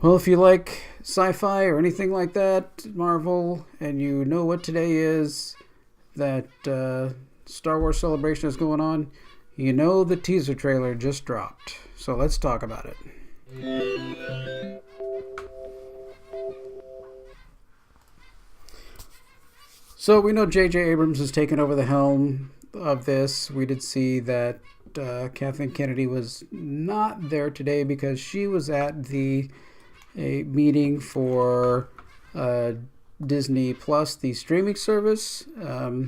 Well, if you like sci-fi or anything like that, Marvel, and you know what today is, that Star Wars celebration is going on, you know the teaser trailer just dropped. So let's talk about it. So we know J.J. Abrams has taken over the helm of this. We did see that Kathleen Kennedy was not there today because she was at the a meeting for uh, Disney Plus, the streaming service. I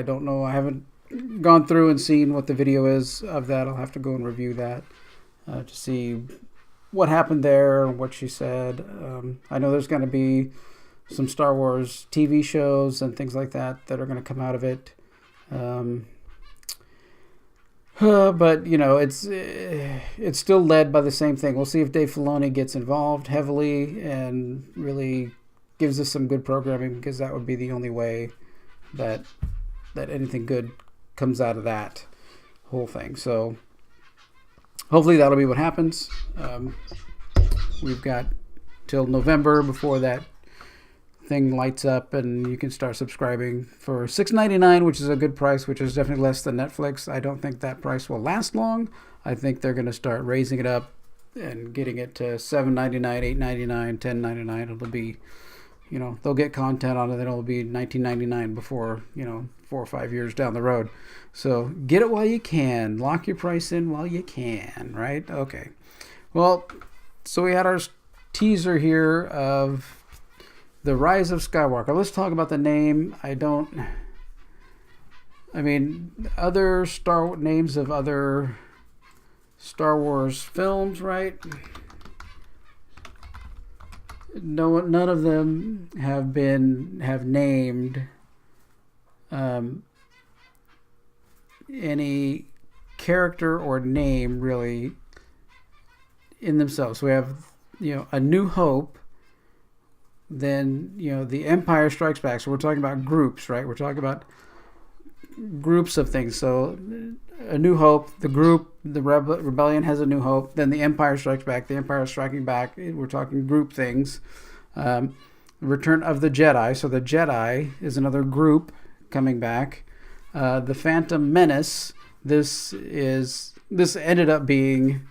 don't know. I haven't gone through and seen what the video is of that. I'll have to go and review that to see what happened there, what she said. I know there's going to be some Star Wars TV shows and things like that are going to come out of it. Um, but it's still led by the same thing. We'll see if Dave Filoni gets involved heavily and really gives us some good programming, because that would be the only way that anything good comes out of that whole thing. So hopefully that'll be what happens. We've got till November before that thing lights up and you can start subscribing for $6.99, which is a good price, which is definitely less than Netflix. I don't think that price will last long. I think they're going to start raising it up and getting it to $7.99, $8.99, $10.99. It'll be, they'll get content on it. It'll be $19.99 before, 4 or 5 years down the road. So get it while you can. Lock your price in while you can, right? Okay. Well, so we had our teaser here of the Rise of Skywalker. Let's talk about the name. Other names of other Star Wars films, right? No, none of them have named any character or name really in themselves. So we have, A New Hope. Then the Empire Strikes Back. So we're talking about groups, right? We're talking about groups of things. So A New Hope, the group, the rebellion has a new hope. Then the Empire Strikes Back. The Empire is striking back. We're talking group things. Return of the Jedi. So the Jedi is another group coming back. The Phantom Menace. This ended up being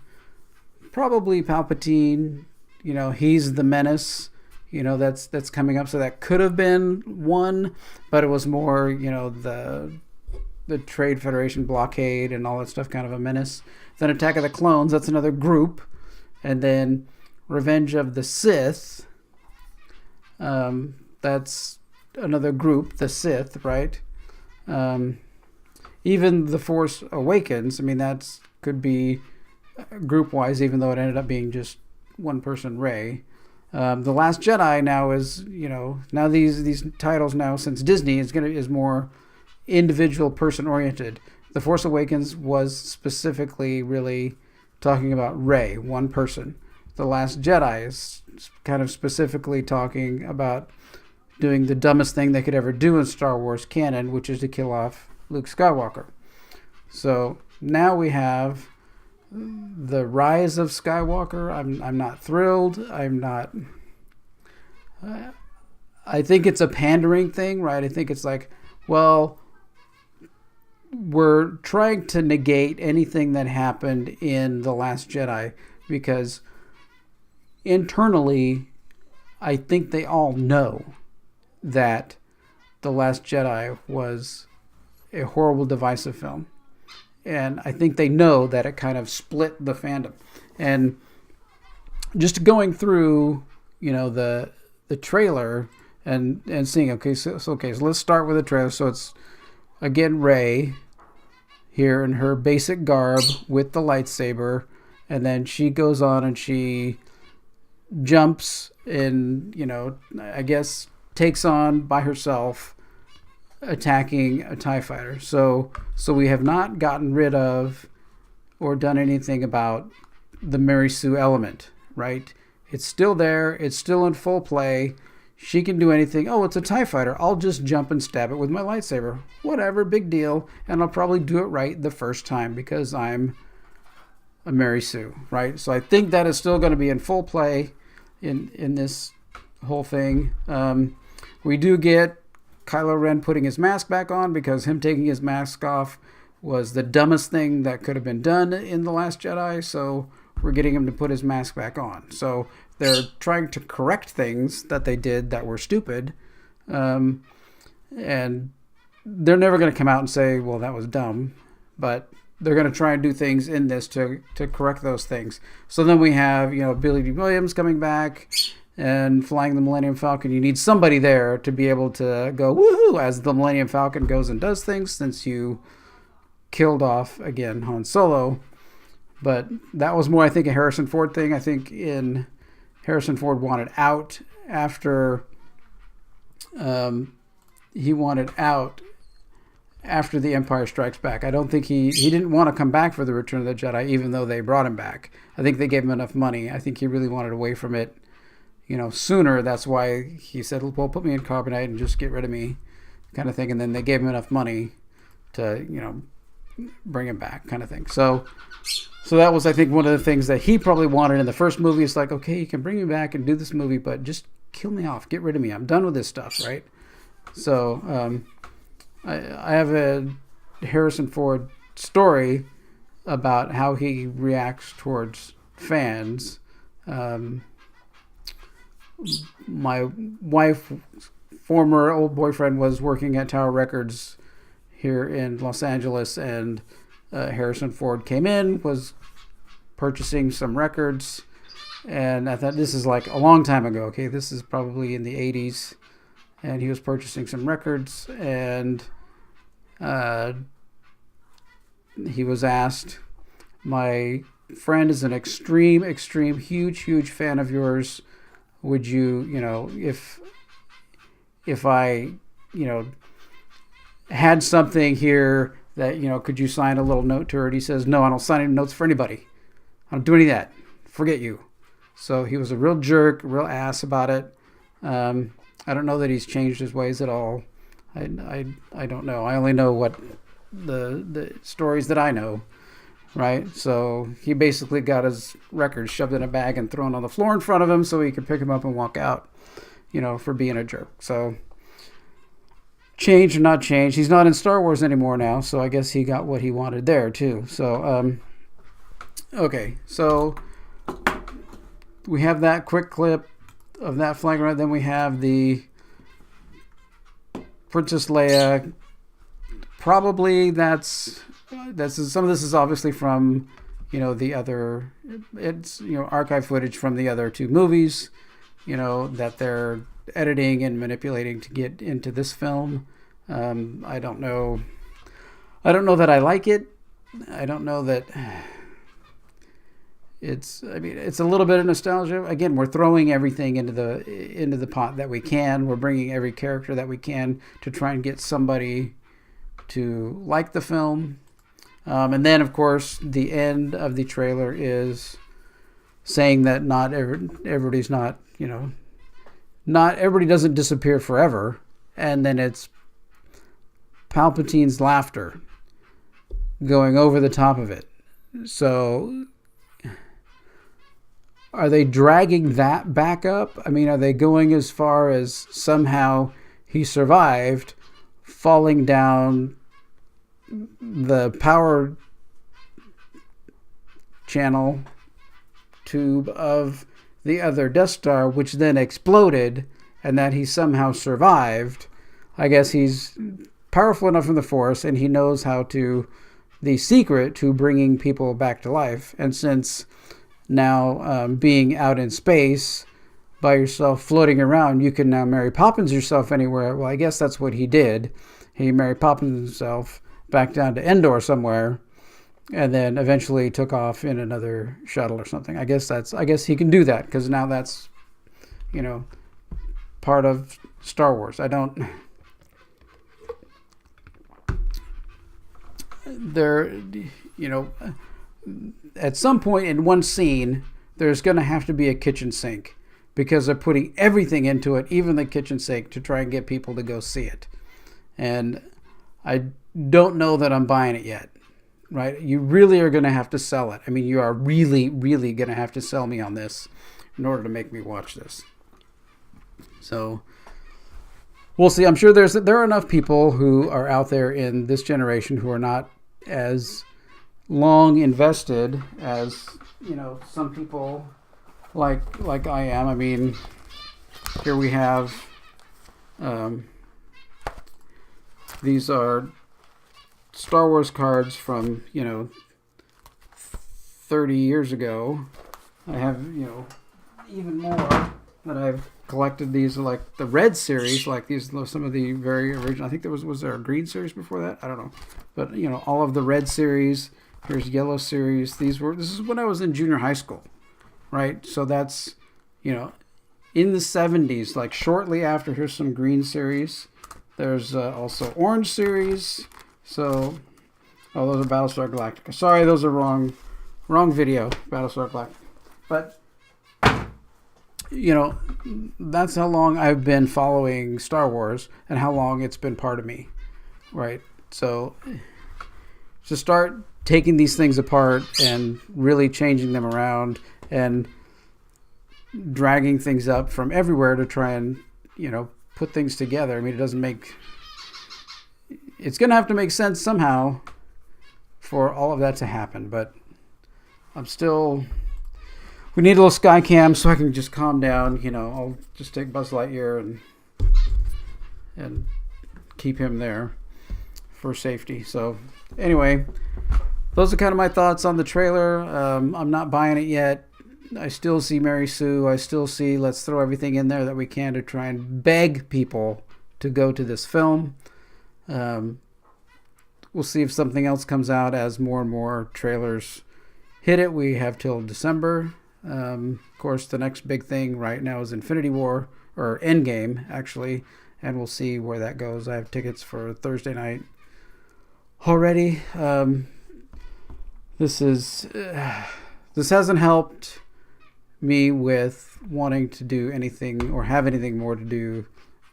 probably Palpatine. He's the menace. That's coming up. So that could have been one, but it was more, the Trade Federation blockade and all that stuff, kind of a menace. Then Attack of the Clones, that's another group. And then Revenge of the Sith, that's another group, the Sith, right? Even The Force Awakens, that could be group-wise, even though it ended up being just one person, Rey. The Last Jedi now is, now these titles now, since Disney is more individual person oriented. The Force Awakens was specifically really talking about Rey, one person. The Last Jedi is kind of specifically talking about doing the dumbest thing they could ever do in Star Wars canon, which is to kill off Luke Skywalker. So now we have the Rise of Skywalker. I'm not thrilled. I think it's a pandering thing, right? I think it's like, well, we're trying to negate anything that happened in The Last Jedi, because internally, I think they all know that The Last Jedi was a horrible, divisive film. And I think they know that it kind of split the fandom. And just going through, the trailer and seeing, so let's start with the trailer. So it's, again, Rey here in her basic garb with the lightsaber. And then she goes on and she jumps and, I guess takes on by herself, attacking a TIE fighter. So we have not gotten rid of or done anything about the Mary Sue element, right? It's still there. It's still in full play. She can do anything. Oh, it's a TIE fighter. I'll just jump and stab it with my lightsaber. Whatever, big deal. And I'll probably do it right the first time because I'm Mary Sue, right? So I think that is still going to be in full play in this whole thing. We do get Kylo Ren putting his mask back on, because him taking his mask off was the dumbest thing that could have been done in The Last Jedi. So we're getting him to put his mask back on. So they're trying to correct things that they did that were stupid. And they're never going to come out and say, well, that was dumb. But they're going to try and do things in this to correct those things. So then we have, Billy D. Williams coming back and flying the Millennium Falcon. You need somebody there to be able to go woohoo as the Millennium Falcon goes and does things, since you killed off, again, Han Solo. But that was more, I think, a Harrison Ford thing. I think Harrison Ford wanted out after after The Empire Strikes Back. I don't think he didn't want to come back for the Return of the Jedi, even though they brought him back. I think they gave him enough money. I think he really wanted away from it, sooner. That's why he said, well, put me in carbonite and just get rid of me, kind of thing. And then they gave him enough money to, bring him back, kind of thing. So that was, I think, one of the things that he probably wanted in the first movie. It's like, okay, you can bring me back and do this movie, but just kill me off, get rid of me. I'm done with this stuff, right? So I have a Harrison Ford story about how he reacts towards fans. My wife, former old boyfriend, was working at Tower Records here in Los Angeles, and Harrison Ford came in, was purchasing some records, and I thought, this is like a long time ago, okay? This is probably in the 80s, and he was purchasing some records, and he was asked, my friend is an extreme, huge fan of yours. Would you, if I, had something here that, could you sign a little note to her? And he says, no, I don't sign any notes for anybody. I don't do any of that. Forget you. So he was a real jerk, real ass about it. I don't know that he's changed his ways at all. I don't know. I only know what the stories that I know, right? So he basically got his records shoved in a bag and thrown on the floor in front of him so he could pick him up and walk out, for being a jerk. So change or not change, he's not in Star Wars anymore now, so I guess he got what he wanted there too. So okay, so we have that quick clip of that flying around. Then we have the Princess Leia. Probably that's some of this is obviously from the other, it's archive footage from the other two movies, that they're editing and manipulating to get into this film. I don't know that I like it. I don't know that it's a little bit of nostalgia. Again, we're throwing everything into the pot that we can. We're bringing every character that we can to try and get somebody to like the film. And then, of course, the end of the trailer is saying that not everybody doesn't disappear forever. And then it's Palpatine's laughter going over the top of it. So are they dragging that back up? Are they going as far as somehow he survived falling down the power channel tube of the other Death Star, which then exploded, and that he somehow survived? I guess he's powerful enough in the Force, and he knows the secret to bringing people back to life. And since now being out in space by yourself, floating around, you can now Mary Poppins yourself anywhere. Well, I guess that's what he did. He Mary Poppins himself back down to Endor somewhere, and then eventually took off in another shuttle or something. I guess he can do that, because now that's part of Star Wars. At some point in one scene, there's going to have to be a kitchen sink, because they're putting everything into it, even the kitchen sink, to try and get people to go see it. And I don't know that I'm buying it yet. right? You really are going to have to sell it. I mean, you are really, really going to have to sell me on this in order to make me watch this. So we'll see. I'm sure there are enough people who are out there in this generation who are not as long invested as, some people like I am. I mean, here we have these are Star Wars cards from 30 years ago. I have even more that I've collected. These are like the red series, like these some of the very original. I think was there a green series before that? I don't know, but all of the red series. Here's yellow series. This is when I was in junior high school, right? So that's in the 70s, like shortly after. Here's some green series. There's also orange series. So, those are Battlestar Galactica. Sorry, those are wrong video. Battlestar Galactica, but that's how long I've been following Star Wars and how long it's been part of me, right? So, to start taking these things apart and really changing them around and dragging things up from everywhere to try and put things together. I mean, it's going to have to make sense somehow for all of that to happen, but we need a little sky cam so I can just calm down. I'll just take Buzz Lightyear and keep him there for safety. So anyway, those are kind of my thoughts on the trailer. I'm not buying it yet. I still see Mary Sue. I still see let's throw everything in there that we can to try and beg people to go to this film. We'll see if something else comes out as more and more trailers hit it. We have till December. Of course, the next big thing right now is Infinity War, or Endgame, actually, and we'll see where that goes. I have tickets for Thursday night already. This hasn't helped me with wanting to do anything or have anything more to do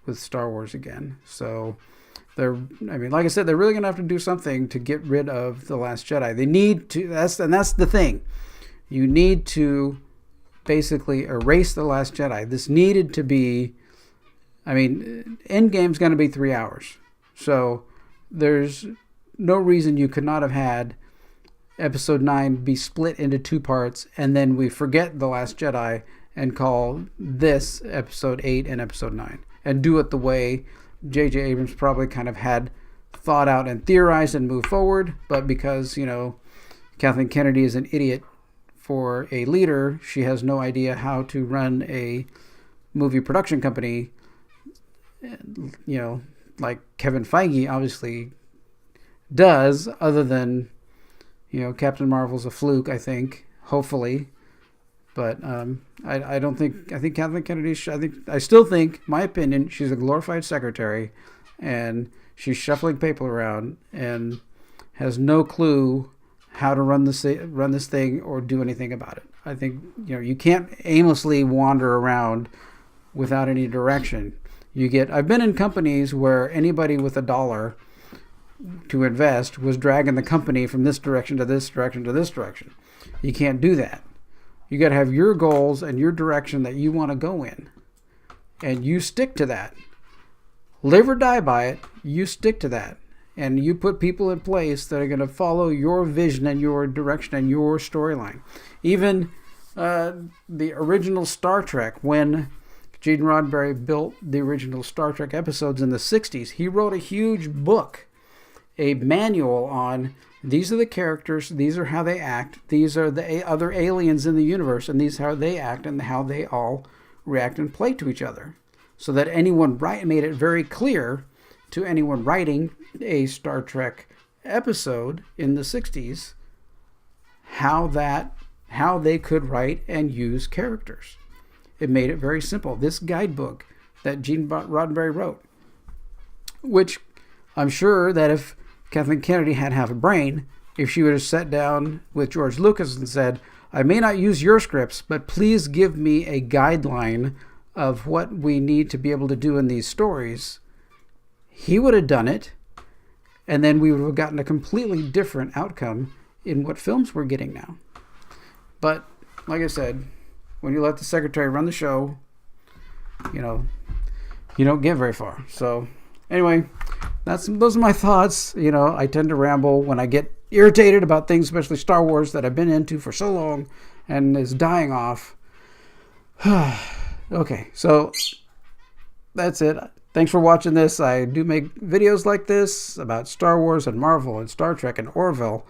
with Star Wars again. So like I said, they're really going to have to do something to get rid of The Last Jedi. They need to, that's the thing. You need to basically erase The Last Jedi. This needed to be, Endgame's going to be 3 hours. So there's no reason you could not have had Episode 9 be split into 2 parts, and then we forget The Last Jedi and call this Episode 8 and Episode 9. And do it the way J.J. Abrams probably kind of had thought out and theorized and moved forward. But because, Kathleen Kennedy is an idiot for a leader, she has no idea how to run a movie production company, like Kevin Feige obviously does, other than Captain Marvel's a fluke, I think, hopefully. But I think Kathleen Kennedy, I still think, my opinion, she's a glorified secretary, and she's shuffling paper around and has no clue how to run this thing or do anything about it. I think, you can't aimlessly wander around without any direction. I've been in companies where anybody with $1 to invest was dragging the company from this direction to this direction to this direction. You can't do that. You got to have your goals and your direction that you want to go in, and you stick to that. Live or die by it, you stick to that. And you put people in place that are going to follow your vision and your direction and your storyline. Even the original Star Trek, when Gene Roddenberry built the original Star Trek episodes in the 60s, he wrote a huge book, a manual on these are the characters, these are how they act, these are the other aliens in the universe, and these are how they act and how they all react and play to each other. So that made it very clear to anyone writing a Star Trek episode in the 60s how they could write and use characters. It made it very simple. This guidebook that Gene Roddenberry wrote, which I'm sure that if Kathleen Kennedy had half a brain, if she would have sat down with George Lucas and said, I may not use your scripts, but please give me a guideline of what we need to be able to do in these stories, he would have done it, and then we would have gotten a completely different outcome in what films we're getting now. But like I said, when you let the secretary run the show, you don't get very far. So anyway, those are my thoughts. I tend to ramble when I get irritated about things, especially Star Wars, that I've been into for so long and is dying off. Okay, so that's it. Thanks for watching this. I do make videos like this about Star Wars and Marvel and Star Trek and Orville.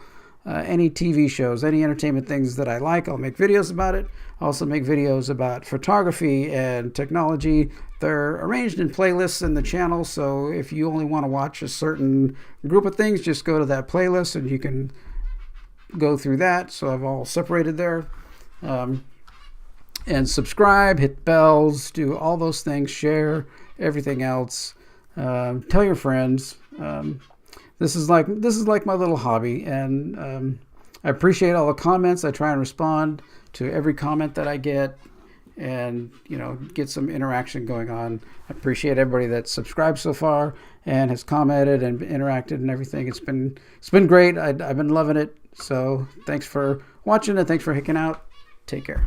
Any TV shows, any entertainment things that I like, I'll make videos about it. I also make videos about photography and technology. They're arranged in playlists in the channel, so if you only want to watch a certain group of things, just go to that playlist and you can go through that. So I've all separated there. And subscribe, hit bells, do all those things, share everything else. Tell your friends. This is like my little hobby, and I appreciate all the comments. I try and respond to every comment that I get, and get some interaction going on. I appreciate everybody that's subscribed so far and has commented and interacted and everything. It's been great. I've been loving it. So thanks for watching and thanks for hanging out. Take care.